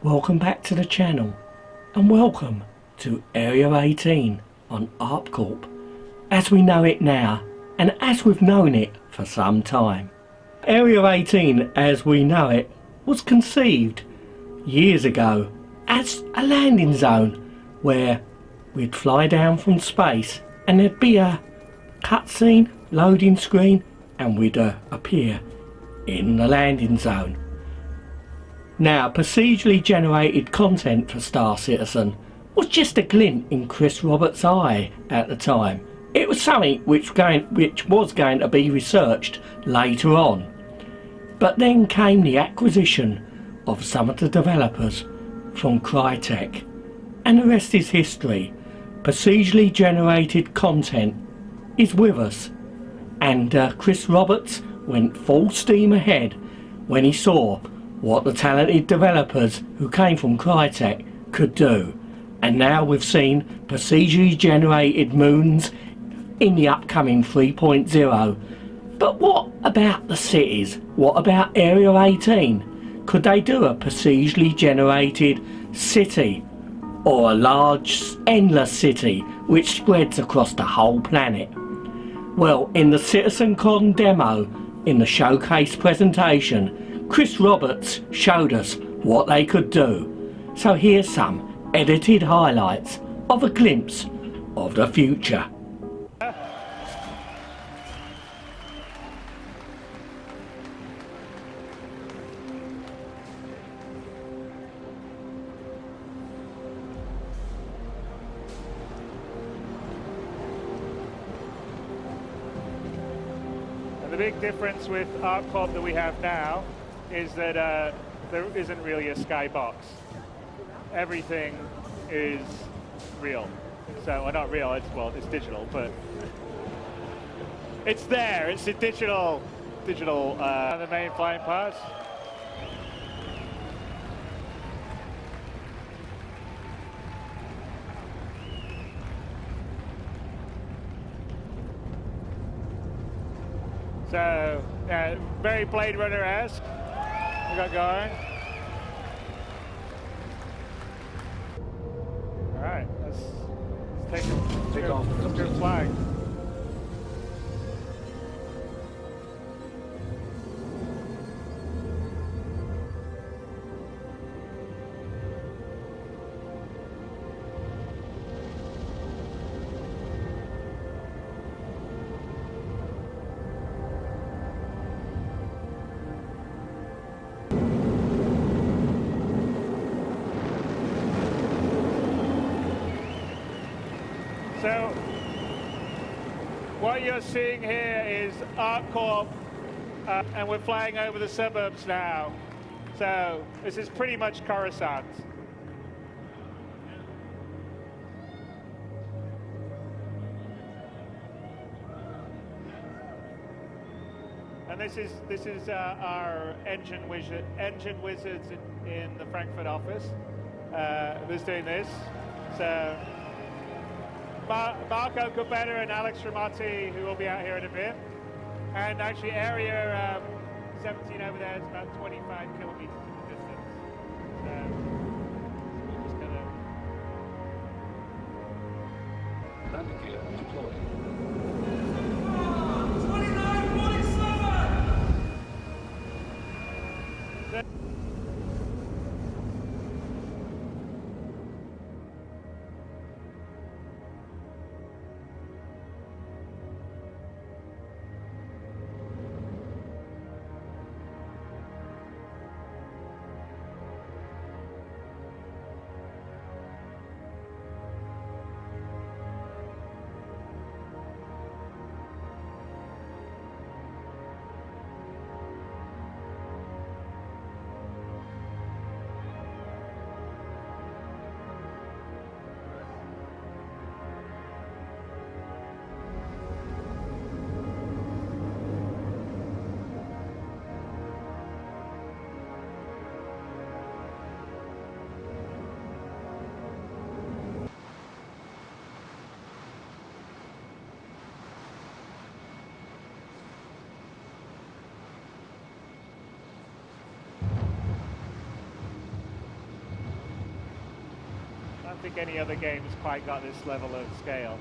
Welcome back to the channel and welcome to Area 18 on ArcCorp as we know it now and as we've known it for some time. Area 18 as we know it was conceived years ago as a landing zone where we'd fly down from space and there'd be a cutscene, loading screen, and we'd appear in the landing zone. Now, procedurally generated content for Star Citizen was just a glint in Chris Roberts' eye at the time. It was something which was going to be researched later on. But then came the acquisition of some of the developers from Crytek, and the rest is history. Procedurally generated content is with us, and Chris Roberts went full steam ahead when he saw what the talented developers who came from Crytek could do. And now we've seen procedurally generated moons in the upcoming 3.0. But what about the cities? What about Area 18? Could they do a procedurally generated city, or a large endless city which spreads across the whole planet? Well, in the CitizenCon demo, in the showcase presentation, Chris Roberts showed us what they could do. So here's some edited highlights of a glimpse of the future. The big difference with ArcCorp that we have now is that there isn't really a Skybox. Everything is real. So, well, not real, it's digital, but it's there. It's a digital, the main flying parts. So, very Blade Runner-esque. We got going. All right, let's take off. Let's go flying. So, what you're seeing here is ArcCorp, and we're flying over the suburbs now. So, this is pretty much Coruscant. And this is our engine wizards in the Frankfurt office. Who's doing this? So, Marco Corbetta and Alex Ramati, who will be out here in a bit. And actually Area 17 over there is about 25 kilometers in the distance. So we're just gonna... Landing gear deployed. 2947! don't think any other game's quite got this level of scale.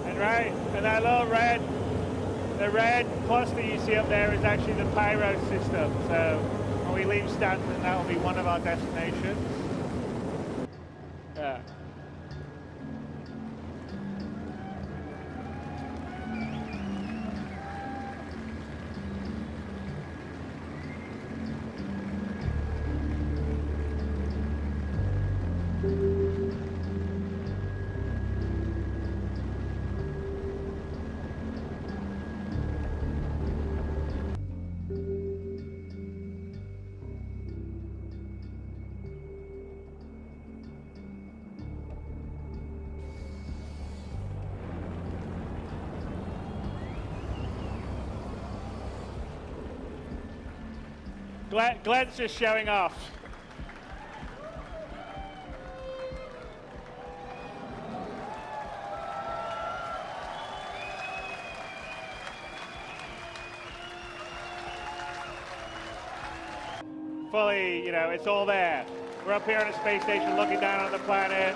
And right, and that little red, the red cluster you see up there is actually the Pyro System. So when we leave Stanton, that will be one of our destinations. Yeah. Glenn's just showing off. Fully, you know, it's all there. We're up here on a space station looking down on the planet.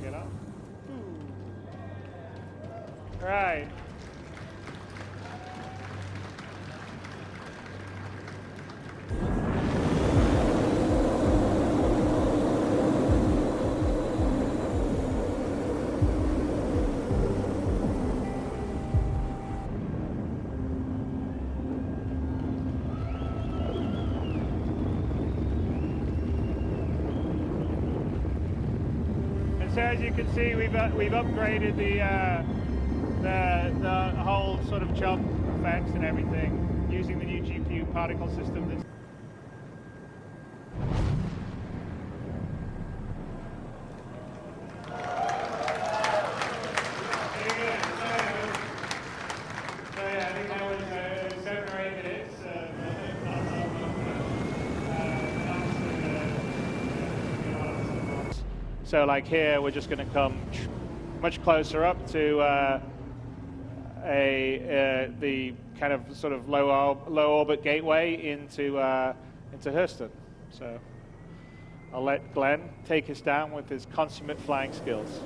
Get up. Right. So as you can see, we've upgraded the whole sort of jump effects and everything using the new GPU particle system. That's so yeah, I think that was 7 or 8 minutes. So like here, we're just going to come much closer up to the kind of sort of low orbit gateway into Hurston. So I'll let Glenn take us down with his consummate flying skills.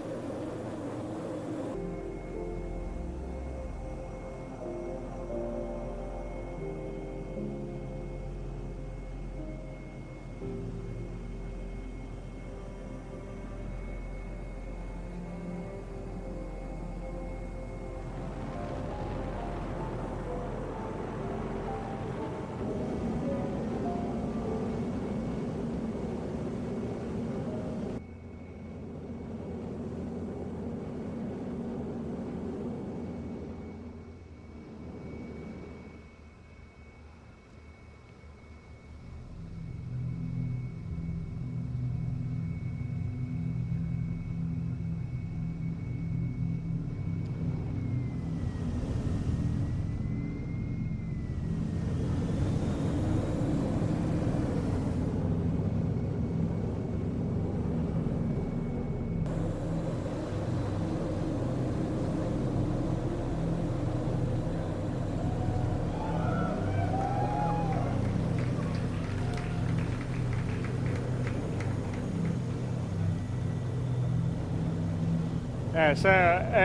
So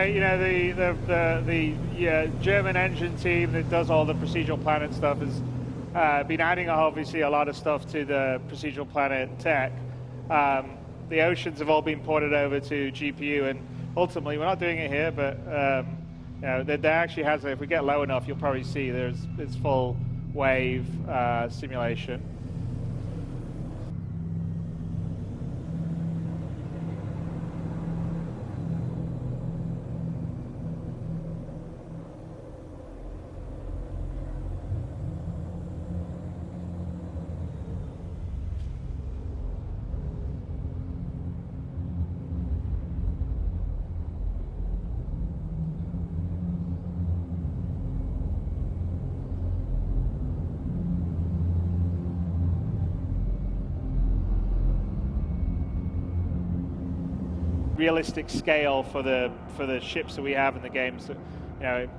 you know, the German engine team that does all the procedural planet stuff has been adding obviously a lot of stuff to the procedural planet tech. The oceans have all been ported over to GPU, and ultimately we're not doing it here, but you know, there actually has. If we get low enough, you'll probably see it's full wave simulation. realistic scale for the ships that we have in the games,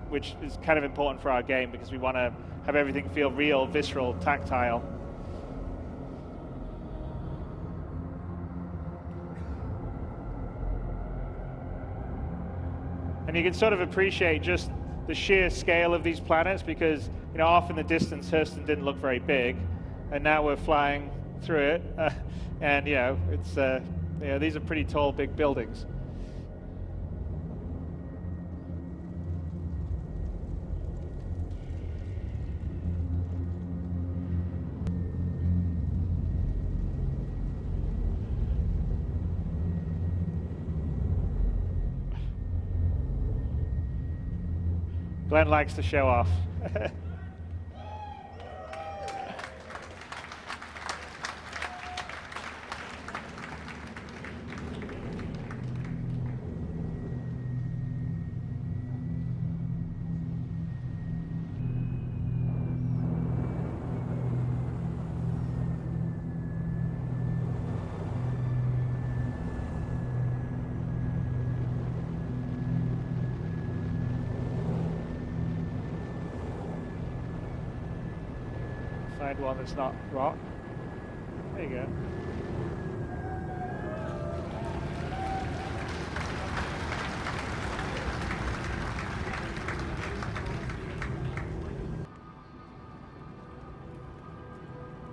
which is kind of important for our game because we want to have everything feel real, visceral, tactile. And you can sort of appreciate just the sheer scale of these planets because, off in the distance, Hurston didn't look very big, and now we're flying through it, and it's these are pretty tall, big buildings. Glenn likes to show off. Find one that's not rock. There you go.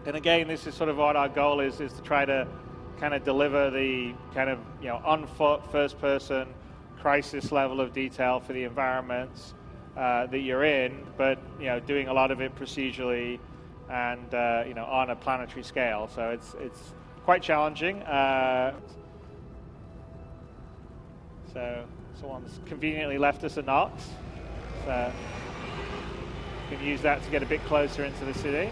And again, this is sort of what our goal is to try to kind of deliver the kind of on foot, first person, crisis level of detail for the environments that you're in, but doing a lot of it procedurally and on a planetary scale. So it's quite challenging. So someone's conveniently left us a Knox. So we can use that to get a bit closer into the city.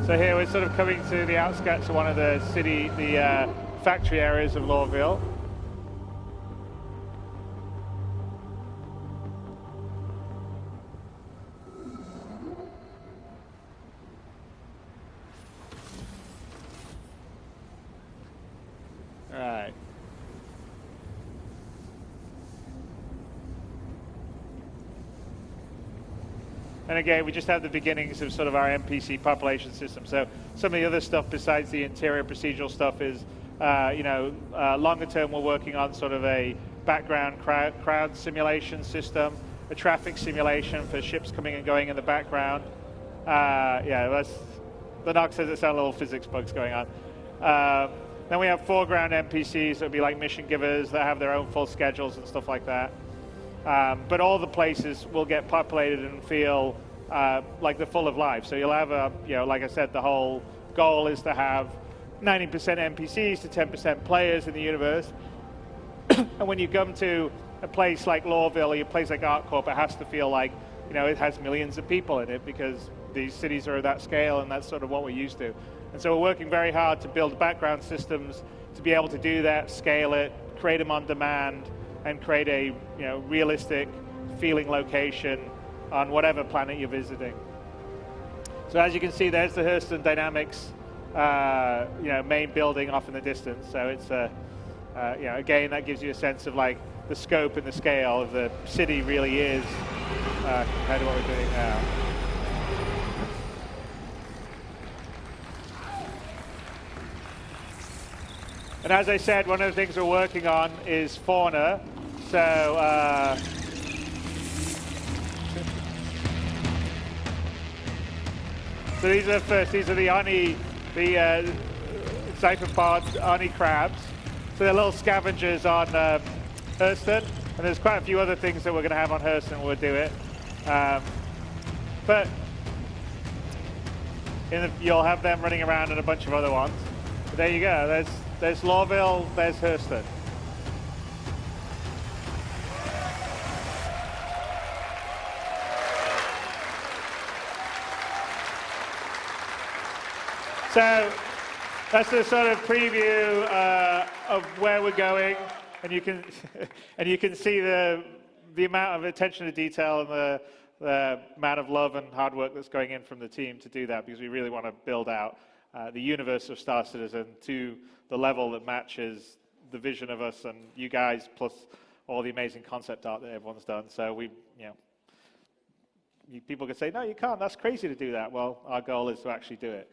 So here we're sort of coming to the outskirts of one of the factory areas of Lorville. All right. And again, we just have the beginnings of sort of our NPC population system. So some of the other stuff besides the interior procedural stuff is, longer term we're working on sort of a background crowd simulation system, a traffic simulation for ships coming and going in the background. The Knox says it's our little physics bugs going on. Then we have foreground NPCs that would be like mission givers that have their own full schedules and stuff like that. But all the places will get populated and feel like they're full of life. So you'll have like I said, the whole goal is to have 90% NPCs to 10% players in the universe. And when you come to a place like Lorville or a place like ArcCorp, it has to feel like, it has millions of people in it because these cities are at that scale and that's sort of what we're used to. And so we're working very hard to build background systems to be able to do that, scale it, create them on demand, and create a realistic feeling location on whatever planet you're visiting. So as you can see, there's the Hurston Dynamics main building off in the distance. So it's again, that gives you a sense of like the scope and the scale of the city really is compared to what we're doing now. And as I said, one of the things we're working on is fauna. So these are the Oni, the cypherpod Oni crabs. So they're little scavengers on Hurston, and there's quite a few other things that we're going to have on Hurston when we'll do it. But you'll have them running around and a bunch of other ones. But there you go. There's Lorville, there's Hurston. So that's the sort of preview of where we're going, and you can and you can see the amount of attention to detail and the amount of love and hard work that's going in from the team to do that, because we really want to build out the universe of Star Citizen to the level that matches the vision of us and you guys, plus all the amazing concept art that everyone's done. So people could say, no, you can't, that's crazy to do that. Well, our goal is to actually do it.